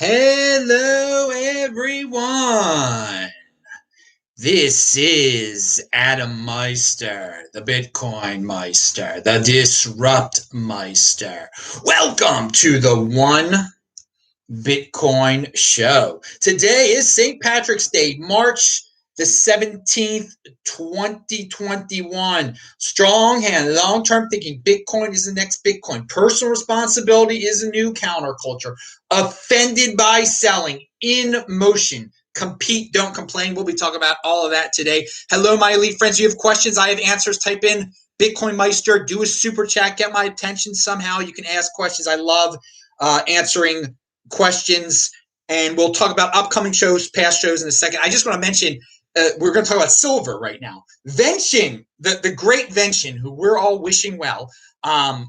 Hello, everyone. This is Adam Meister, the Bitcoin Meister, the Disrupt Meister. Welcome to the One Bitcoin Show. Today is St. Patrick's Day, March the 17th, 2021. Strong hand, long-term thinking. Bitcoin is the next Bitcoin. Personal responsibility is a new counterculture. Offended by selling, in motion. Compete, don't complain. We'll be talking about all of that today. Hello, my elite friends. You have questions, I have answers. Type in Bitcoin Meister, do a super chat, get my attention somehow. You can ask questions. I love answering questions, and we'll talk about upcoming shows, past shows in a second. I just want to mention, we're going to talk about silver right now. Vention, the great Vention, who we're all wishing well, a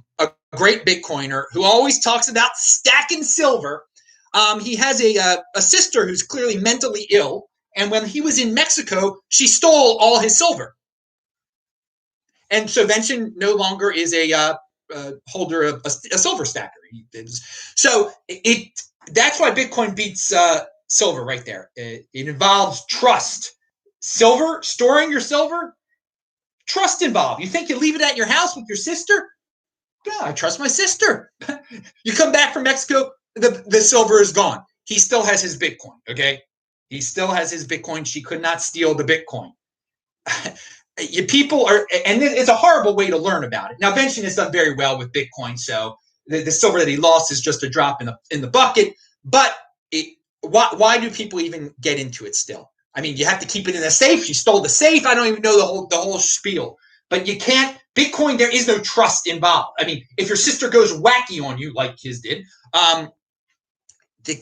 great Bitcoiner who always talks about stacking silver. He has a sister who's clearly mentally ill, and when he was in Mexico, she stole all his silver. And so Vention no longer is a holder of a silver stacker. So that's why Bitcoin beats silver right there. It involves trust. Silver, storing your silver, trust involved. You think you leave it at your house with your sister? Yeah, I trust my sister. You come back from Mexico, the silver is gone. He still has his Bitcoin, okay? He still has his Bitcoin. She could not steal the Bitcoin. People are, and it's a horrible way to learn about it. Now, Vention has done very well with Bitcoin, so the silver that he lost is just a drop in the bucket. But why do people even get into it still? I mean, you have to keep it in a safe. She stole the safe. I don't even know the whole spiel. But you can't. Bitcoin, there is no trust involved. I mean, if your sister goes wacky on you like his did,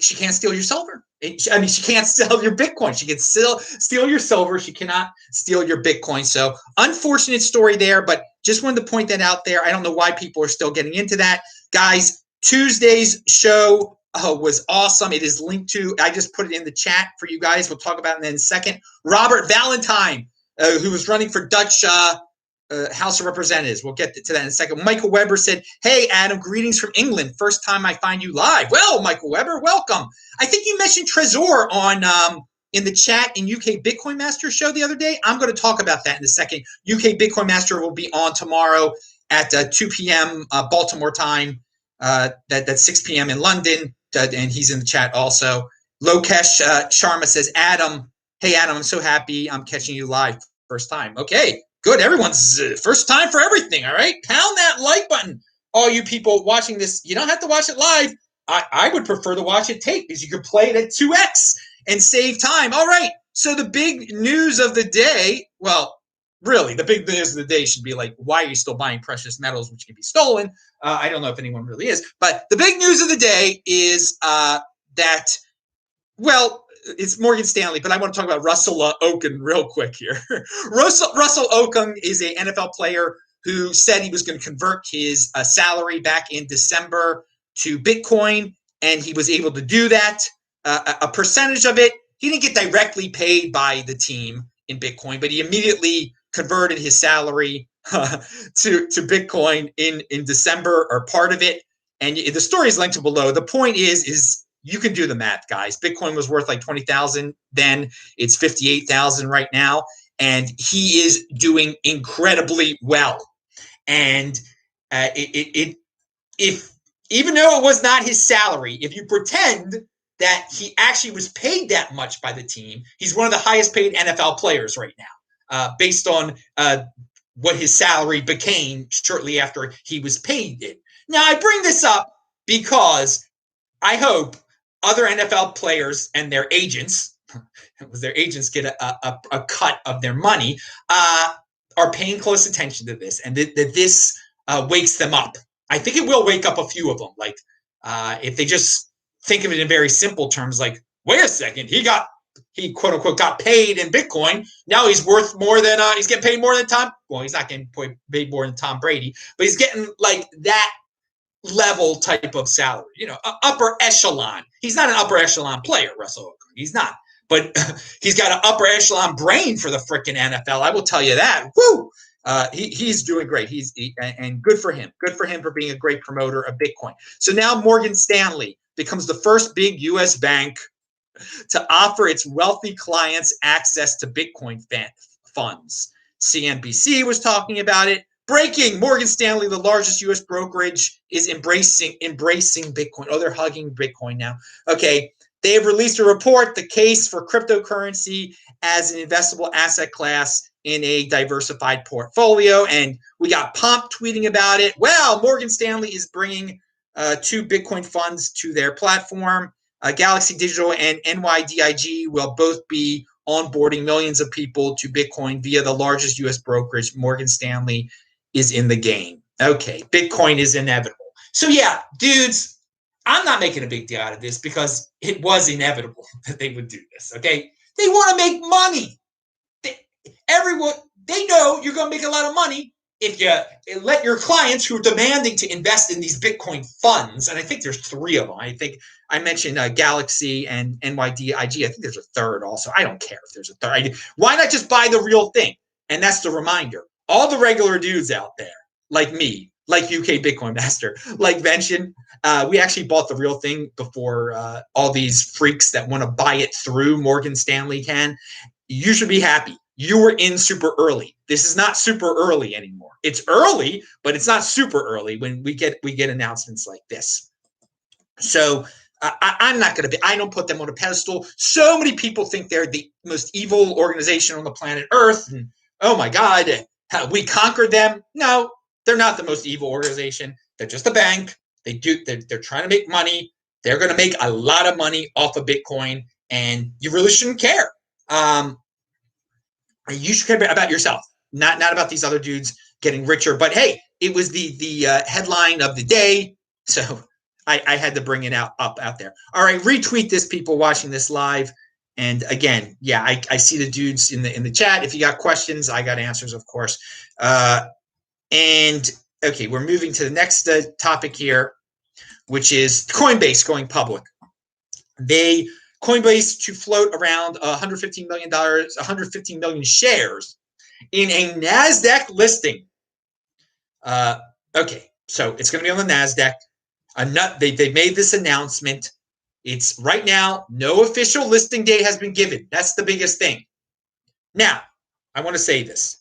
she can't steal your silver. She can't steal your Bitcoin. She can still steal your silver. She cannot steal your Bitcoin. So unfortunate story there, but just wanted to point that out there. I don't know why people are still getting into that. Guys, Tuesday's show was awesome. It is linked to, I just put it in the chat for you guys. We'll talk about it in a second. Robert Valentine, who was running for Dutch House of Representatives. We'll get to that in a second. Michael Weber said, hey, Adam, greetings from England. First time I find you live. Well, Michael Weber, welcome. I think you mentioned Trezor on in the chat in UK BitcoinMeister show the other day. I'm going to talk about that in a second. UK BitcoinMeister will be on tomorrow at 2 p.m. Baltimore time. That's 6 p.m. in London, and he's in the chat also. Lokesh Sharma says, Adam, hey, Adam, I'm so happy I'm catching you live first time. Okay. Good. Everyone's first time for everything. All right. Pound that like button. All you people watching this, you don't have to watch it live. I would prefer to watch it tape because you can play it at 2x and save time. All right. So the big news of the day, well, really, the big news of the day should be like, why are you still buying precious metals which can be stolen? I don't know if anyone really is. But the big news of the day is that, well, it's Morgan Stanley, but I want to talk about Russell Okung real quick here. Russell Okung is an NFL player who said he was going to convert his salary back in December to Bitcoin, and he was able to do that. A percentage of it, he didn't get directly paid by the team in Bitcoin, but he immediately converted his salary to Bitcoin in December, or part of it. And the story is linked to below. The point is you can do the math, guys. Bitcoin was worth like 20,000 then. It's 58,000 right now. And he is doing incredibly well. And if even though it was not his salary, if you pretend that he actually was paid that much by the team, he's one of the highest paid NFL players right now, based on what his salary became shortly after he was paid it. Now, I bring this up because I hope other NFL players and their agents, because their agents get a cut of their money, are paying close attention to this, and that this wakes them up. I think it will wake up a few of them. Like, if they just think of it in very simple terms, like, wait a second, he quote unquote got paid in Bitcoin. Now he's worth more than he's getting paid more than Tom. Well, he's not getting paid more than Tom Brady, but he's getting like that level type of salary, upper echelon. He's not an upper echelon player, Russell Okung. He's not, but he's got an upper echelon brain for the freaking NFL. I will tell you that. Woo! He's doing great. And good for him. Good for him for being a great promoter of Bitcoin. So now Morgan Stanley becomes the first big U.S. bank to offer its wealthy clients access to Bitcoin funds. CNBC was talking about it. Breaking: Morgan Stanley, the largest U.S. brokerage, is embracing Bitcoin. Oh, they're hugging Bitcoin now. Okay, they have released a report, The Case for Cryptocurrency as an Investable Asset Class in a Diversified Portfolio. And we got Pomp tweeting about it. Well, Morgan Stanley is bringing 2 Bitcoin funds to their platform. Galaxy Digital and NYDIG will both be onboarding millions of people to Bitcoin via the largest U.S. brokerage. Morgan Stanley is in the game. Okay, Bitcoin is inevitable. So yeah, dudes, I'm not making a big deal out of this because it was inevitable that they would do this, okay? They want to make money. They know you're going to make a lot of money if you let your clients who are demanding to invest in these Bitcoin funds, and I think there's 3 of them. I think I mentioned Galaxy and NYDIG. I think there's a third also. I don't care if there's a third. Why not just buy the real thing? And that's the reminder. All the regular dudes out there, like me, like UK BitcoinMeister, like Vention, we actually bought the real thing before all these freaks that want to buy it through Morgan Stanley can. You should be happy. You were in super early. This is not super early anymore. It's early, but it's not super early when we get announcements like this. So I'm not going to be, I don't put them on a pedestal. So many people think they're the most evil organization on the planet Earth. And oh my God, we conquered them. No, they're not the most evil organization. They're just a bank. They're trying to make money. They're going to make a lot of money off of Bitcoin, and you really shouldn't care. You should care about yourself, not about these other dudes getting richer. But hey, it was the headline of the day, so I had to bring it up out there. All right, retweet this, people watching this live. And again, yeah, I see the dudes in the chat. If you got questions, I got answers, of course. And okay, we're moving to the next topic here, which is Coinbase going public. Coinbase to float around $115 million, 115 million shares in a Nasdaq listing. Okay, so it's going to be on the Nasdaq. They made this announcement. It's right now, no official listing date has been given. That's the biggest thing. Now, I want to say this.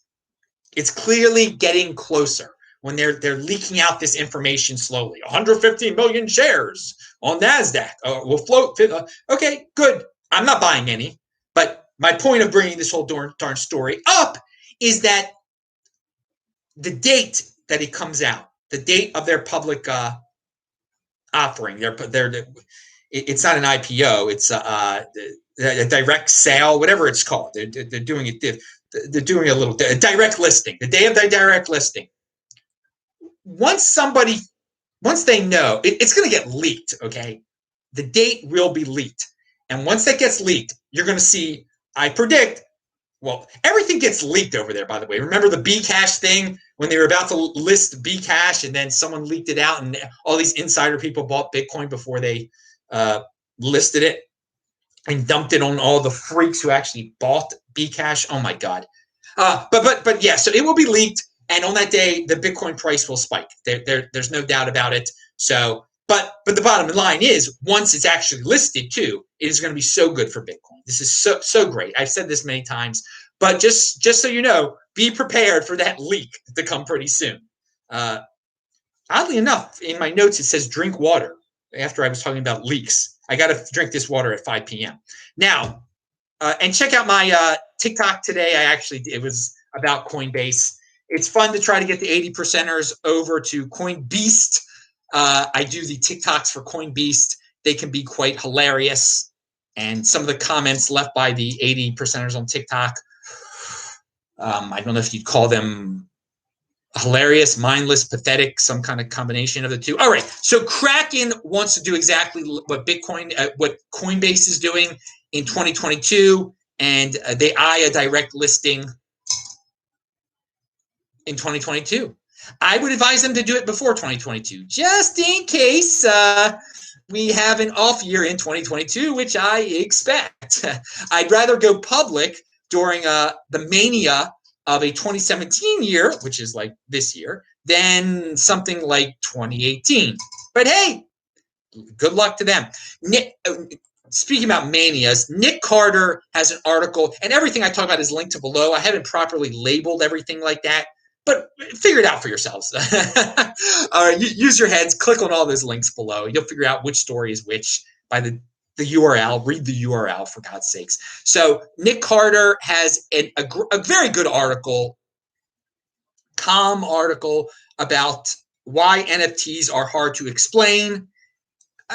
It's clearly getting closer when they're leaking out this information slowly. 115 million shares on NASDAQ will float. Okay, good. I'm not buying any. But my point of bringing this whole darn story up is that the date that it comes out, the date of their public offering, it's not an IPO. It's a direct sale, whatever it's called. They're doing it. They're doing a little direct listing. The day of their direct listing. Once they know, it's going to get leaked. Okay, the date will be leaked, and once that gets leaked, you're going to see. I predict. Well, everything gets leaked over there. By the way, remember the Bcash thing when they were about to list Bcash, and then someone leaked it out, and all these insider people bought Bitcoin before they listed it and dumped it on all the freaks who actually bought Bcash. Oh my God! But yeah, so it will be leaked. And on that day, the Bitcoin price will spike. There's no doubt about it. So, but the bottom line is, once it's actually listed too, it is going to be so good for Bitcoin. This is so great. I've said this many times, but just so you know, be prepared for that leak to come pretty soon. Oddly enough, in my notes it says drink water. After I was talking about leaks, I got to drink this water at 5 p.m. Now, and check out my TikTok today. It was about Coinbase. It's fun to try to get the 80%ers over to CoinBeast. I do the TikToks for CoinBeast. They can be quite hilarious. And some of the comments left by the 80%ers on TikTok, I don't know if you'd call them hilarious, mindless, pathetic, some kind of combination of the two. All right. So Kraken wants to do exactly what Coinbase is doing in 2022. And they eye a direct listing in 2022. I would advise them to do it before 2022, just in case we have an off year in 2022, which I expect. I'd rather go public during the mania of a 2017 year, which is like this year, than something like 2018. But hey, good luck to them. Speaking about manias, Nick Carter has an article, and everything I talk about is linked to below. I haven't properly labeled everything like that, but figure it out for yourselves. Use your heads, click on all those links below. You'll figure out which story is which by the URL. Read the URL, for God's sakes. So Nick Carter has a very good article, calm article about why NFTs are hard to explain.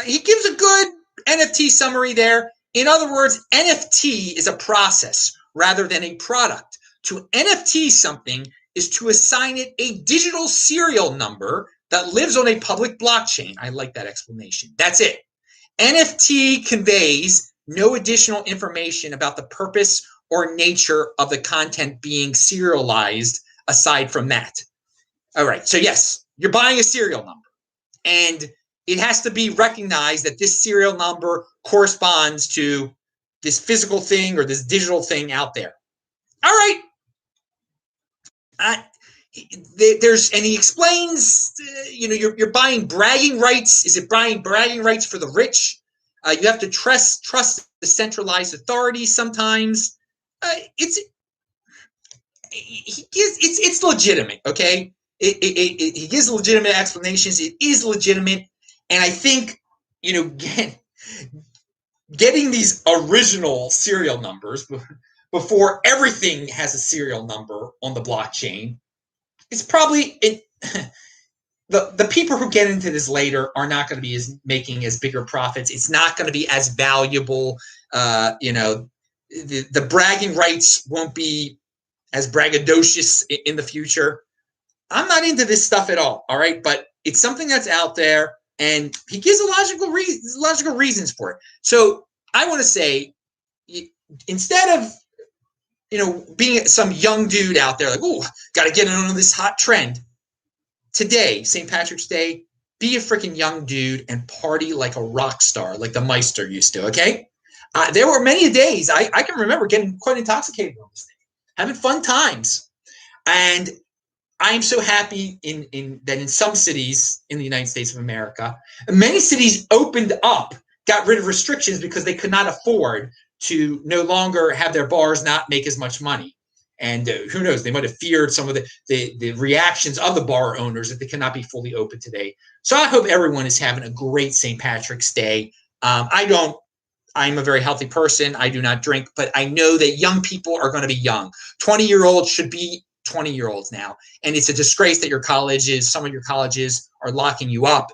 He gives a good NFT summary there. In other words, NFT is a process rather than a product. To NFT something is to assign it a digital serial number that lives on a public blockchain. I like that explanation. That's it. NFT conveys no additional information about the purpose or nature of the content being serialized aside from that. All right. So yes, you're buying a serial number, and it has to be recognized that this serial number corresponds to this physical thing or this digital thing out there. All right. And he explains, you're buying bragging rights. Is it buying bragging rights for the rich? You have to trust the centralized authorities sometimes. It's legitimate, okay? He gives legitimate explanations. It is legitimate. And I think, getting these original serial numbers before everything has a serial number on the blockchain is probably the people who get into this later are not going to be making as bigger profits. It's not going to be as valuable. The bragging rights won't be as braggadocious in the future. I'm not into this stuff at all. All right, but it's something that's out there. And he gives logical reasons for it. So I want to say, instead of being some young dude out there like, oh, got to get in on this hot trend. Today, St. Patrick's Day, be a freaking young dude and party like a rock star, like the Meister used to. Okay, there were many days I can remember getting quite intoxicated on this day, having fun times, and I'm so happy that in some cities in the United States of America, many cities opened up, got rid of restrictions because they could not afford to no longer have their bars not make as much money. And who knows, they might have feared some of the reactions of the bar owners that they cannot be fully open today. So I hope everyone is having a great St. Patrick's Day. I'm a very healthy person. I do not drink, but I know that young people are going to be young. 20-year-olds should be 20-year-olds now. And it's a disgrace that some of your colleges are locking you up.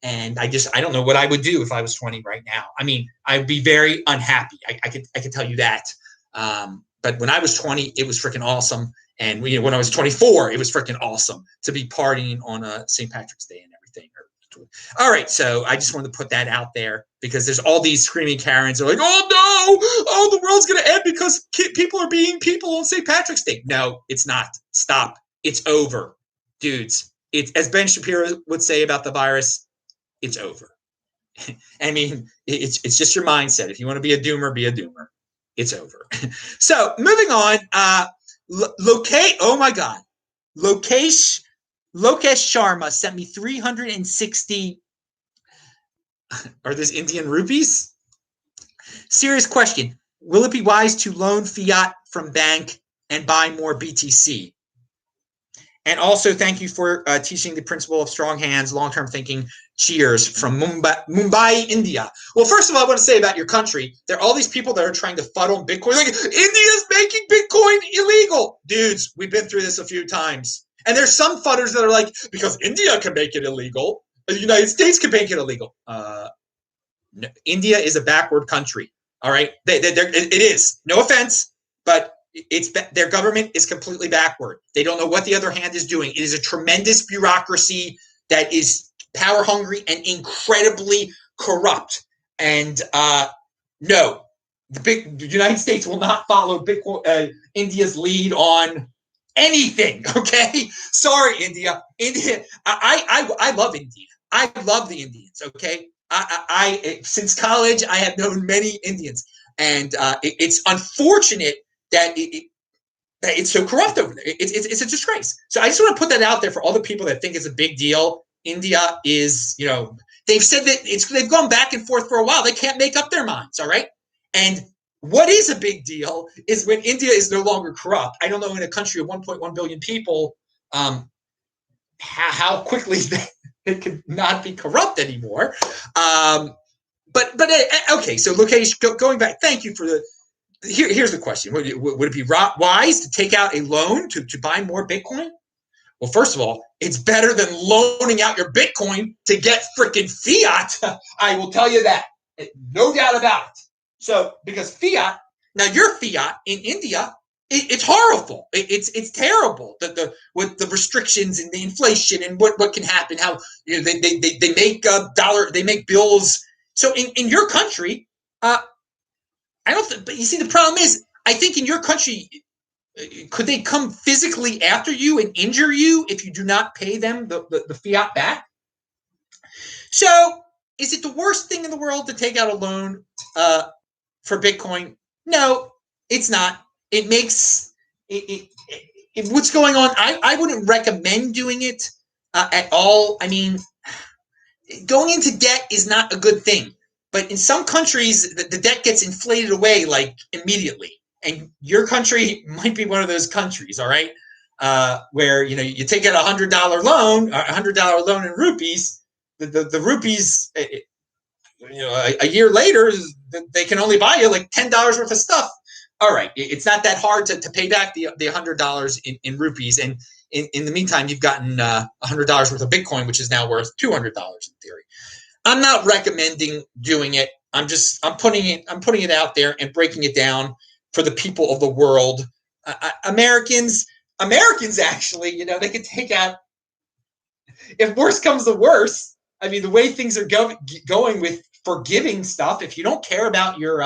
And I don't know what I would do if I was 20 right now. I mean, I'd be very unhappy. I could tell you that. But when I was 20, it was freaking awesome. And when I was 24, it was freaking awesome to be partying on a St. Patrick's Day and everything. All right, so I just wanted to put that out there because there's all these screaming Karens. They're like, oh no, oh, the world's going to end because people are being people on St. Patrick's Day. No, it's not. Stop. It's over. Dudes, as Ben Shapiro would say about the virus, it's over. I mean, it's just your mindset. If you want to be a doomer, be a doomer. It's over. So moving on, oh my God, Lokesh Sharma sent me 360. Are these Indian rupees? Serious question. Will it be wise to loan fiat from bank and buy more BTC? And also, thank you for teaching the principle of strong hands, long-term thinking. Cheers from Mumbai, India. Well, first of all, I want to say about your country, there are all these people that are trying to fuddle Bitcoin. Like, India's making Bitcoin illegal. Dudes, we've been through this a few times. And there's some fudders that are like, because India can make it illegal, the United States can make it illegal. No, India is a backward country. All right? It is. No offense, but their government is completely backward. They don't know what the other hand is doing. It is a tremendous bureaucracy that is power hungry and incredibly corrupt. And no, the United States will not follow India's lead on anything. Okay, sorry, India. I love India. I love the Indians. Okay, I since college I have known many Indians, and it's unfortunate that It's so corrupt over there. It's a disgrace. So I just want to put that out there for all the people that think it's a big deal. India is, they've said that they've gone back and forth for a while. They can't make up their minds. All right. And what is a big deal is when India is no longer corrupt. I don't know, in a country of 1.1 billion people, how quickly they could not be corrupt anymore. But okay. So Lokesh, going back, thank you for the. Here's the question: would it be wise to take out a loan to buy more Bitcoin? Well, first of all, it's better than loaning out your Bitcoin to get freaking fiat. I will tell you that, no doubt about it. So, because fiat, now your fiat in India, it's horrible. It's terrible. With the restrictions and the inflation and what can happen. How they make they make bills. So in your country, I don't. But you see, the problem is, I think in your country, could they come physically after you and injure you if you do not pay them the fiat back? So, is it the worst thing in the world to take out a loan for Bitcoin? No, it's not. It makes what's going on. I wouldn't recommend doing it at all. I mean, going into debt is not a good thing. But in some countries, the debt gets inflated away like immediately, and your country might be one of those countries. All right, where you take out $100 loan, $100 loan in rupees. The rupees, a year later, they can only buy you like $10 worth of stuff. All right, it's not that hard to pay back the $100 in rupees, and in the meantime, you've gotten $100 worth of Bitcoin, which is now worth $200 in theory. I'm not recommending doing it. I'm putting it out there and breaking it down for the people of the world. Americans actually, they could take out, if worse comes to worse. I mean, the way things are going with forgiving stuff, if you don't care about your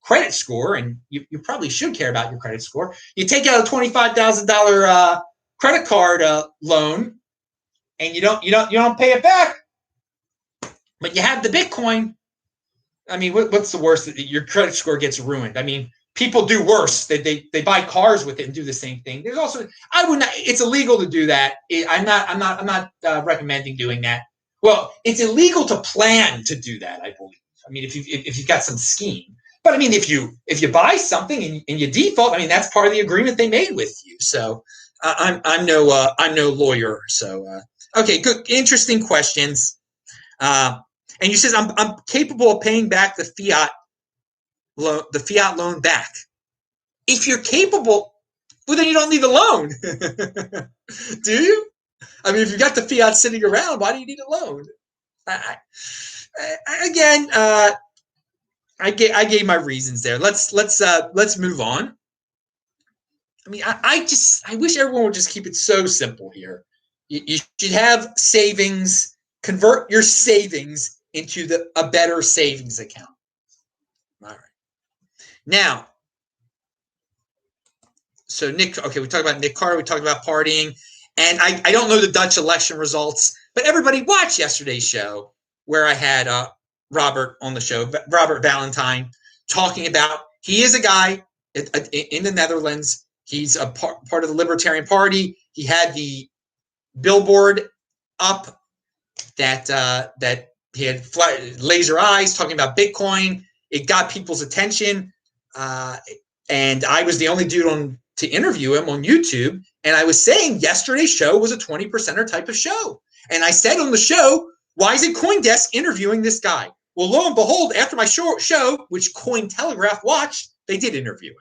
credit score, and you probably should care about your credit score, you take out a $25,000 credit card loan, and you don't pay it back. But you have the Bitcoin. I mean, what's the worst? Your credit score gets ruined. I mean, people do worse. They buy cars with it and do the same thing. There's also, I would not. It's illegal to do that. I'm not recommending doing that. Well, it's illegal to plan to do that, I believe. I mean, if you've got some scheme. But I mean, if you buy something and you default, I mean, that's part of the agreement they made with you. So I'm no lawyer. So okay, good, interesting questions. And you says I'm capable of paying back the fiat loan back. If you're capable, well, then you don't need a loan, do you? I mean, if you got the fiat sitting around, why do you need a loan? I gave my reasons there. Let's move on. I mean, I wish everyone would just keep it so simple here. You should have savings. Convert your savings into a better savings account. All right. Now, so Nick, okay, we talked about Nick Carter, we talked about partying, and I don't know the Dutch election results, but everybody watched yesterday's show where I had Robert on the show, Robert Valentine, talking about, he is a guy in the Netherlands. He's a part of the Libertarian Party. He had the billboard up that he had laser eyes talking about Bitcoin. It got people's attention, and I was the only dude to interview him on YouTube. And I was saying yesterday's show was a 20%er type of show. And I said on the show, why isn't CoinDesk interviewing this guy? Well, lo and behold, after my show, which Cointelegraph watched, they did interview him,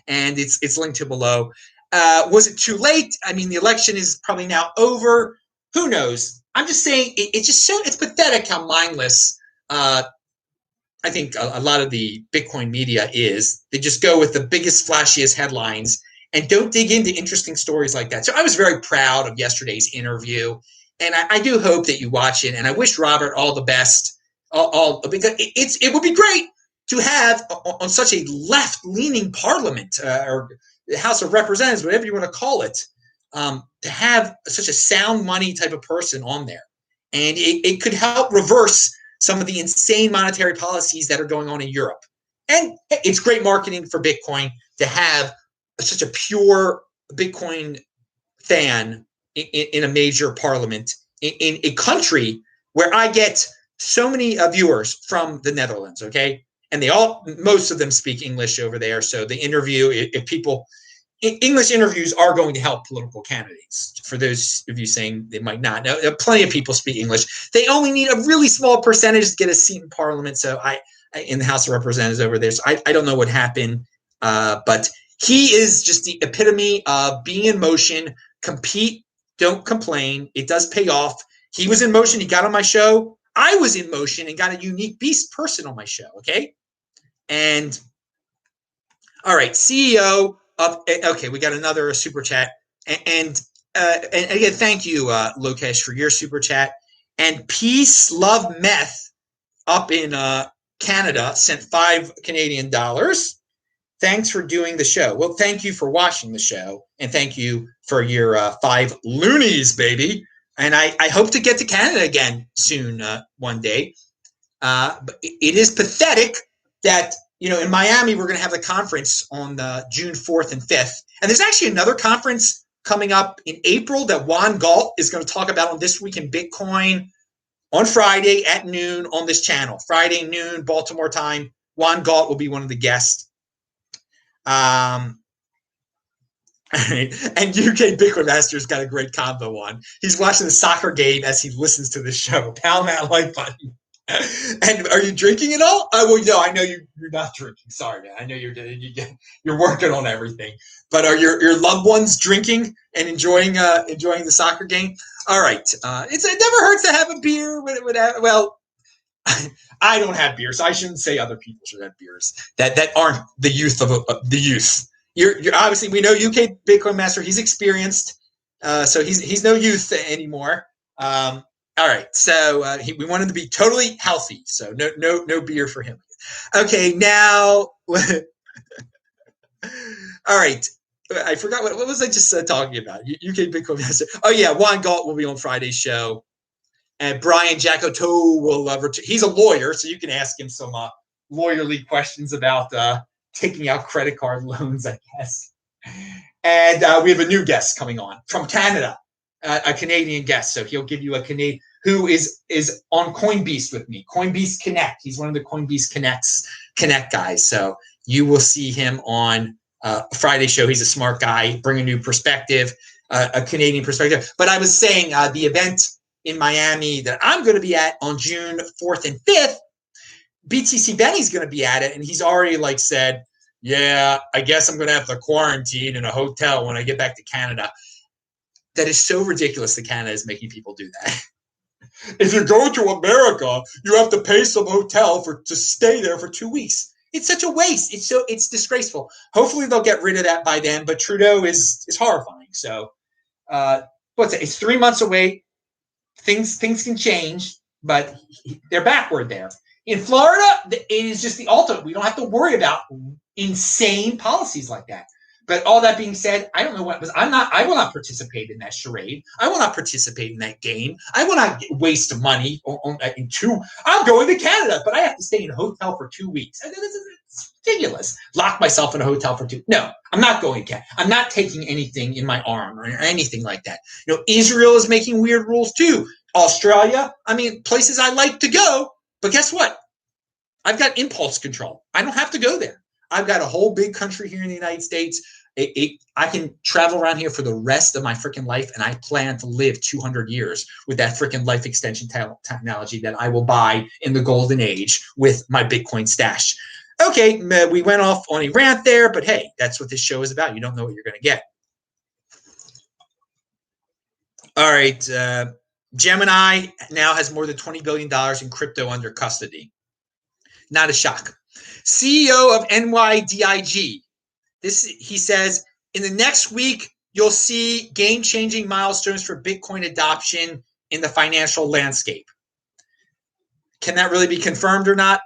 and it's linked to below. Was it too late? I mean, the election is probably now over. Who knows? I'm just saying it's pathetic how mindless I think a lot of the Bitcoin media is. They just go with the biggest, flashiest headlines and don't dig into interesting stories like that. So I was very proud of yesterday's interview, and I do hope that you watch it. And I wish Robert all the best. Because it would be great to have on such a left-leaning parliament or the House of Representatives, whatever you want to call it, to have such a sound money type of person on there. And it could help reverse some of the insane monetary policies that are going on in Europe. And it's great marketing for Bitcoin to have such a pure Bitcoin fan in a major parliament in a country where I get so many viewers from the Netherlands, okay? And most of them speak English over there. So the interview, if people, English interviews are going to help political candidates. For those of you saying they might not, now, plenty of people speak English. They only need a really small percentage to get a seat in parliament. So in the House of Representatives over there. So I don't know what happened, but he is just the epitome of being in motion, compete, don't complain. It does pay off. He was in motion. He got on my show. I was in motion and got a unique beast person on my show. Okay. And all right, CEO of, okay, we got another super chat. And again, thank you, Lokesh, for your super chat. And Peace Love Meth up in Canada sent $5 Canadian. Thanks for doing the show. Well, thank you for watching the show. And thank you for your 5 loonies, baby. And I hope to get to Canada again soon, one day. But it is pathetic that, in Miami, we're going to have the conference on June 4th and 5th. And there's actually another conference coming up in April that Juan Galt is going to talk about on This Week in Bitcoin on Friday at noon on this channel. Friday noon, Baltimore time. Juan Galt will be one of the guests. And UK BitcoinMeister's got a great combo on. He's watching the soccer game as he listens to the show. Pound that like button. And are you drinking at all? Well, no, I know you're not drinking. Sorry, man. I know you're working on everything. But are your loved ones drinking and enjoying the soccer game? All right. It never hurts to have a beer. Well, I don't have beer, so I shouldn't say other people should have beers that aren't the youth of the youth. You're obviously, we know UK BitcoinMeister. He's experienced, so he's no youth anymore. All right, so we want him to be totally healthy, so no beer for him. Okay, now, all right. I forgot what was I just talking about? UK BitcoinMeister. Oh yeah, Juan Galt will be on Friday's show, and Brian Jacoto will return. He's a lawyer, so you can ask him some lawyerly questions about taking out credit card loans, I guess. And we have a new guest coming on from Canada, a Canadian guest. So he'll give you a Canadian who is on Coinbase with me. Coinbase Connect. He's one of the Coinbase Connect guys. So you will see him on Friday show. He's a smart guy, bring a new perspective, a Canadian perspective. But I was saying the event in Miami that I'm going to be at on June 4th and 5th, BTC Benny's going to be at it, and he's already said, yeah, I guess I'm going to have to quarantine in a hotel when I get back to Canada. That is so ridiculous that Canada is making people do that. If you're going to America, you have to pay some hotel to stay there for 2 weeks. It's such a waste. It's disgraceful. Hopefully they'll get rid of that by then, but Trudeau is horrifying. So it's 3 months away. Things can change, but they're backward there. In Florida, it is just the ultimate. We don't have to worry about insane policies like that. But all that being said, I don't know what was. I will not participate in that charade. I will not participate in that game. I will not waste money I'm going to Canada, but I have to stay in a hotel for 2 weeks. It's ridiculous. Lock myself in a hotel for 2. No, I'm not going to Canada. I'm not taking anything in my arm or anything like that. Israel is making weird rules too. Australia. I mean, places I like to go. But guess what? I've got impulse control. I don't have to go there. I've got a whole big country here in the United States. I can travel around here for the rest of my freaking life, and I plan to live 200 years with that freaking life extension technology that I will buy in the golden age with my Bitcoin stash. Okay, we went off on a rant there, but hey, that's what this show is about. You don't know what you're going to get. All right, Gemini now has more than $20 billion in crypto under custody. Not a shock. CEO of NYDIG. He says, in the next week, you'll see game-changing milestones for Bitcoin adoption in the financial landscape. Can that really be confirmed or not?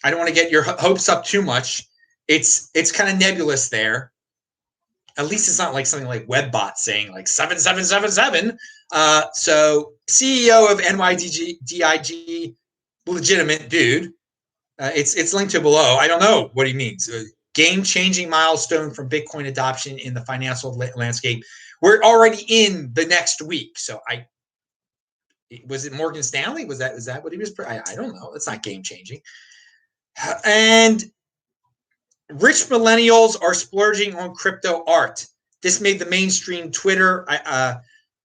I don't want to get your hopes up too much. It's kind of nebulous there. At least it's not like something like Webbot saying 7777. So CEO of NYDIG, legitimate dude. It's linked to below. I don't know what he means. game-changing milestone from Bitcoin adoption in the financial landscape. We're already in the next week. So was it Morgan Stanley? Is that what he was? I don't know. It's not game-changing. And rich millennials are splurging on crypto art. This made the mainstream Twitter.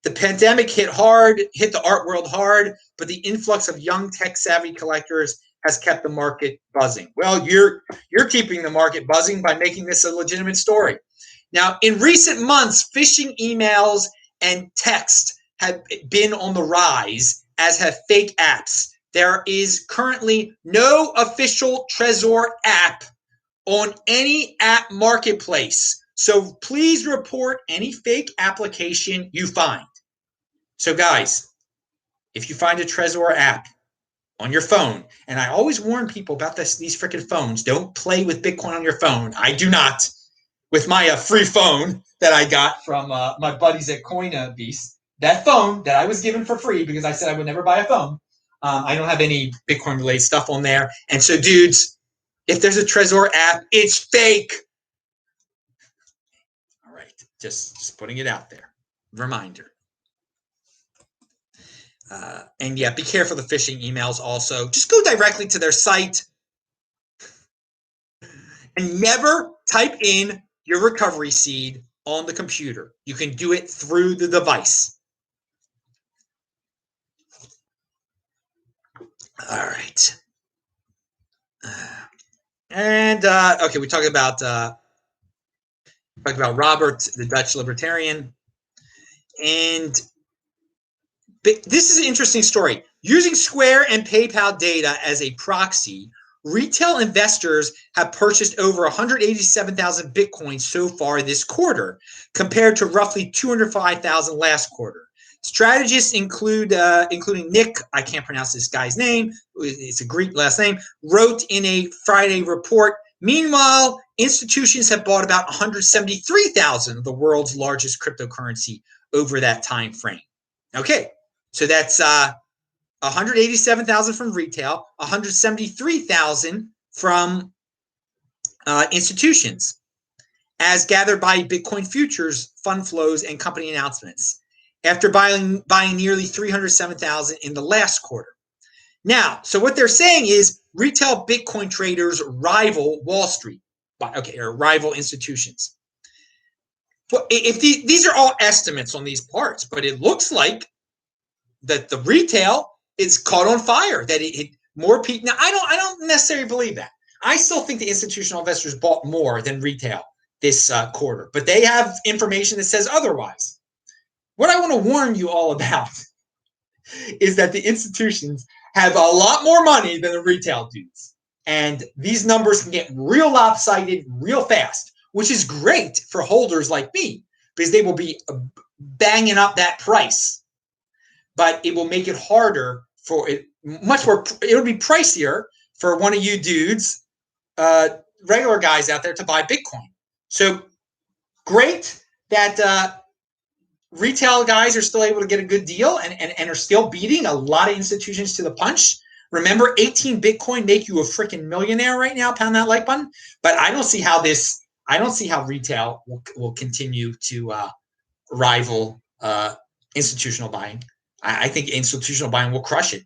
The pandemic hit the art world hard, but the influx of young tech-savvy collectors has kept the market buzzing. Well, you're keeping the market buzzing by making this a legitimate story. Now, in recent months, phishing emails and text have been on the rise, as have fake apps. There is currently no official Trezor app on any app marketplace. So please report any fake application you find. So guys, if you find a Trezor app on your phone, and I always warn people about these freaking phones, don't play with Bitcoin on your phone. I do not. With my free phone that I got from my buddies at Coinbase, that phone that I was given for free because I said I would never buy a phone, I don't have any Bitcoin-related stuff on there. And so, dudes, if there's a Trezor app, it's fake. All right, just putting it out there. Reminder. And yeah, be careful of the phishing emails also. Just go directly to their site and never type in your recovery seed on the computer. You can do it through the device. All right. Okay, we talked about Robert, the Dutch libertarian, and this is an interesting story. Using Square and PayPal data as a proxy, retail investors have purchased over 187,000 Bitcoin so far this quarter, compared to roughly 205,000 last quarter. Strategists including Nick, I can't pronounce this guy's name, it's a Greek last name, wrote in a Friday report, meanwhile, institutions have bought about 173,000 of the world's largest cryptocurrency over that time frame. Okay, so that's 187,000 from retail, 173,000 from institutions, as gathered by Bitcoin futures, fund flows, and company announcements, after buying nearly 307,000 in the last quarter. Now, so what they're saying is retail Bitcoin traders rival Wall Street, or rival institutions. Well, if these are all estimates on these parts, but it looks like that the retail is caught on fire. That more people. Now, I don't necessarily believe that. I still think the institutional investors bought more than retail this quarter, but they have information that says otherwise. What I want to warn you all about is that the institutions have a lot more money than the retail dudes. And these numbers can get real lopsided real fast, which is great for holders like me because they will be banging up that price. But it will make it harder for it, it'll be pricier for one of you dudes, regular guys out there to buy Bitcoin. So great that retail guys are still able to get a good deal and are still beating a lot of institutions to the punch. Remember, 18 Bitcoin make you a freaking millionaire right now. Pound that like button. But I don't see how retail will continue to rival institutional buying. I think institutional buying will crush it.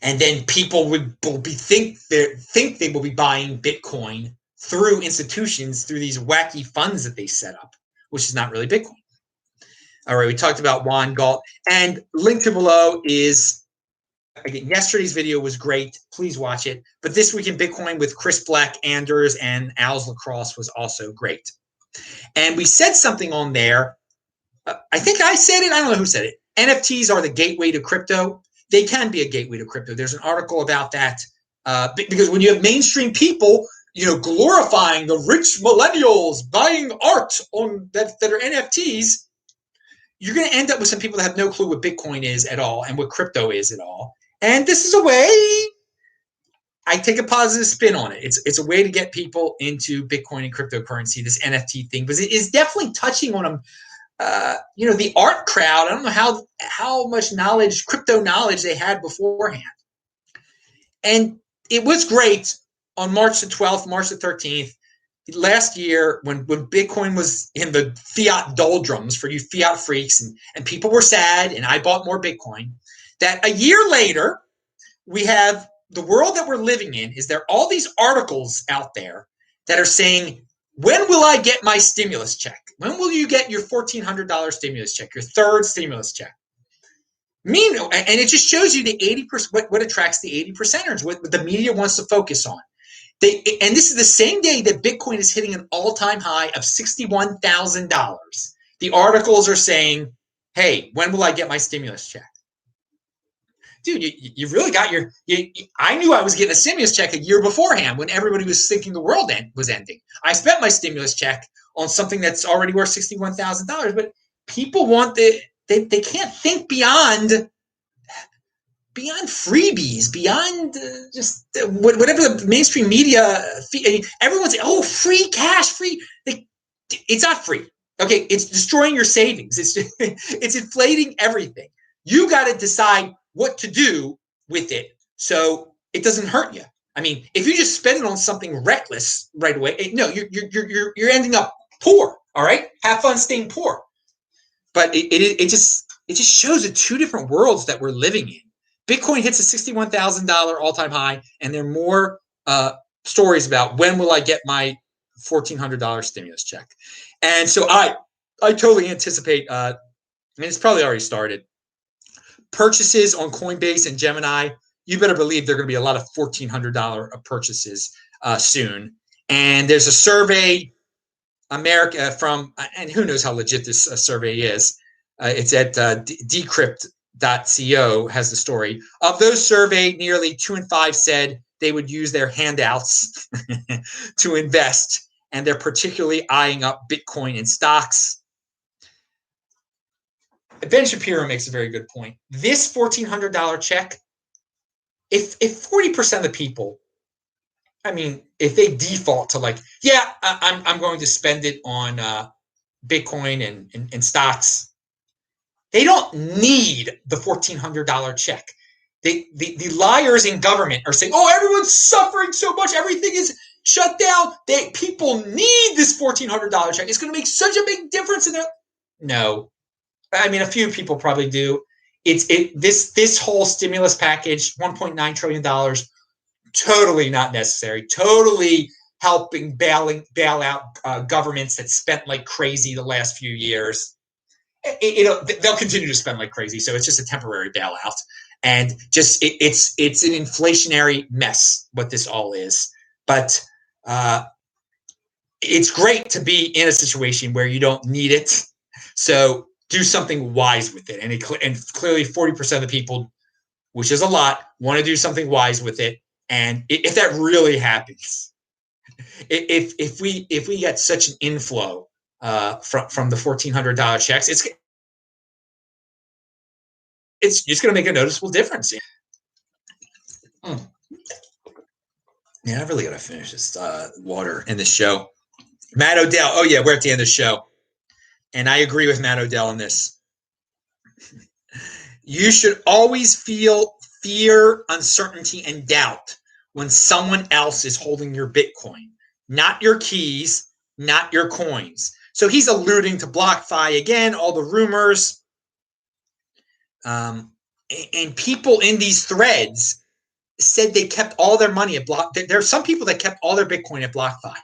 And then people will think they will be buying Bitcoin through institutions, through these wacky funds that they set up, which is not really Bitcoin. All right, we talked about Juan Galt. And link to below is, again, yesterday's video was great. Please watch it. But This Week in Bitcoin with Chris Black, Anders, and Al's Lacrosse was also great. And we said something on there. I think I said it. I don't know who said it. NFTs are the gateway to crypto. They can be a gateway to crypto. There's an article about that because when you have mainstream people, glorifying the rich millennials buying art on that are NFTs, you're going to end up with some people that have no clue what Bitcoin is at all and what crypto is at all. And this is a way, I take a positive spin on it. It's a way to get people into Bitcoin and cryptocurrency, this NFT thing, because it is definitely touching on them. The art crowd, I don't know how much knowledge, crypto knowledge they had beforehand. And it was great on March the 12th, March the 13th, last year when Bitcoin was in the fiat doldrums for you fiat freaks and people were sad and I bought more Bitcoin, that a year later, we have the world that we're living in is there all these articles out there that are saying, when will I get my stimulus check? When will you get your $1,400 stimulus check, your third stimulus check? Meanwhile, and it just shows you the 80%, what attracts the 80%ers, what the media wants to focus on. And this is the same day that Bitcoin is hitting an all-time high of $61,000. The articles are saying, hey, when will I get my stimulus check? Dude, you really got I knew I was getting a stimulus check a year beforehand when everybody was thinking the world was ending. I spent my stimulus check on something that's already worth $61,000, but people want they can't think beyond freebies, beyond just whatever the mainstream media. Everyone's free cash, free. It's not free. Okay, it's destroying your savings. It's inflating everything. You got to decide what to do with it so it doesn't hurt you. I mean, if you just spend it on something reckless right away, you're ending up poor. All right, have fun staying poor. But it just shows the two different worlds that we're living in. Bitcoin hits a $61,000 all-time high, and there are more stories about when will I get my $1,400 stimulus check. And so I totally anticipate. It's probably already started. Purchases on Coinbase and Gemini, you better believe there are going to be a lot of $1,400 purchases soon. And there's a survey, America from, and who knows how legit this survey is. It's at decrypt.co has the story. Of those surveyed, nearly 2 in 5 said they would use their handouts to invest, and they're particularly eyeing up Bitcoin and stocks. Ben Shapiro makes a very good point. This $1,400 check, if 40% of the people, if they default to I'm going to spend it on Bitcoin and stocks, they don't need the $1,400 check. The liars in government are saying, everyone's suffering so much, everything is shut down. People need this $1,400 check. It's going to make such a big difference in their. No. A few people probably do. This whole stimulus package, $1.9 trillion, totally not necessary. Totally helping bail out governments that spent like crazy the last few years. They'll continue to spend like crazy, so it's just a temporary bailout, and just it's an inflationary mess what this all is. But it's great to be in a situation where you don't need it. So do something wise with it. And clearly 40% of the people, which is a lot, want to do something wise with it. And if that really happens, if we get such an inflow from the $1,400 checks, it's just going to make a noticeable difference. Yeah, I really got to finish this water in this show. Matt Odell. Oh, yeah, we're at the end of the show. And I agree with Matt Odell on this. You should always feel fear, uncertainty, and doubt when someone else is holding your Bitcoin, not your keys, not your coins. So he's alluding to BlockFi again, all the rumors. And people in these threads said they kept all their money at There are some people that kept all their Bitcoin at BlockFi.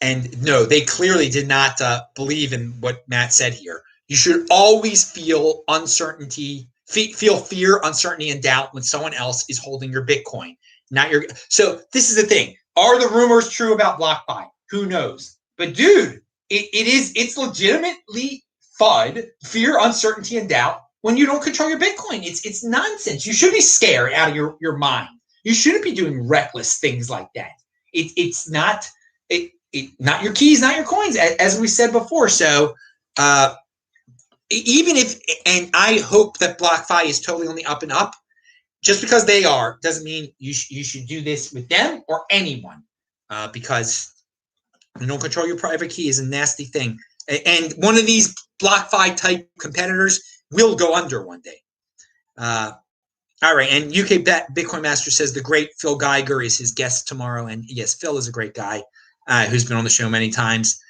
And no, they clearly did not believe in what Matt said here. You should always feel uncertainty, feel fear, uncertainty, and doubt when someone else is holding your Bitcoin, not your. So this is the thing. Are the rumors true about BlockFi? Who knows? But dude, it's legitimately FUD, fear, uncertainty, and doubt when you don't control your Bitcoin. It's nonsense. You should be scared out of your mind. You shouldn't be doing reckless things like that. It's not. Not your keys, not your coins, as we said before. So even if, and I hope that BlockFi is totally on the up and up, just because they are, doesn't mean you should do this with them or anyone, because you don't control your private key is a nasty thing. And one of these BlockFi type competitors will go under one day. All right, and UK Bitcoin Master says the great Phil Geiger is his guest tomorrow, and yes, Phil is a great guy who's been on the show many times.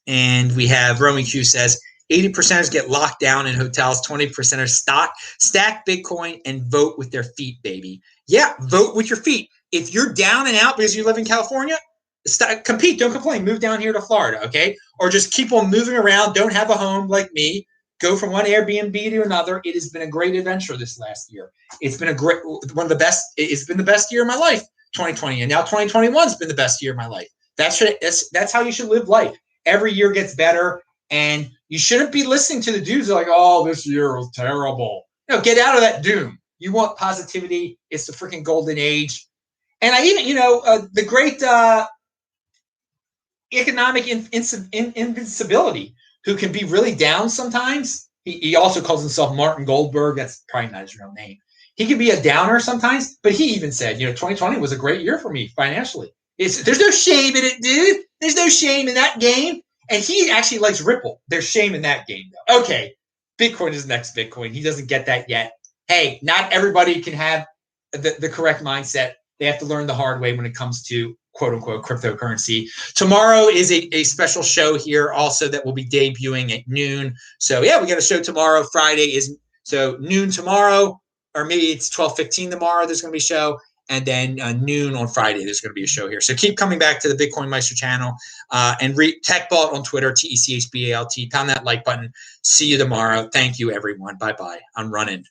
And we have Romy Q says 80%ers get locked down in hotels, 20%ers stack Bitcoin and vote with their feet, baby. Yeah, vote with your feet. If you're down and out because you live in California, compete, don't complain. Move down here to Florida, okay? Or just keep on moving around. Don't have a home like me. Go from one Airbnb to another. It has been a great adventure this last year. It's been one of the best. It's been the best year of my life, 2020, and now 2021 has been the best year of my life. That's how you should live life. Every year gets better, and you shouldn't be listening to the dudes like, oh, this year was terrible. Get out of that doom. You want positivity. It's the freaking golden age. And I even, the great economic invincibility, who can be really down sometimes. He also calls himself Martin Goldberg. That's probably not his real name. He can be a downer sometimes, but he even said, 2020 was a great year for me financially. There's no shame in it, dude. There's no shame in that game. And he actually likes Ripple. There's shame in that game, though. Okay, Bitcoin is next Bitcoin. He doesn't get that yet. Hey, not everybody can have the correct mindset. They have to learn the hard way when it comes to quote-unquote cryptocurrency. Tomorrow is a special show here also that will be debuting at noon. So, yeah, we got a show tomorrow. Friday is noon tomorrow, or maybe it's 12:15 tomorrow there's going to be a show. And then noon on Friday, there's going to be a show here. So keep coming back to the BitcoinMeister channel and TechBalt on Twitter, TechBalt. Pound that like button. See you tomorrow. Thank you, everyone. Bye-bye. I'm running.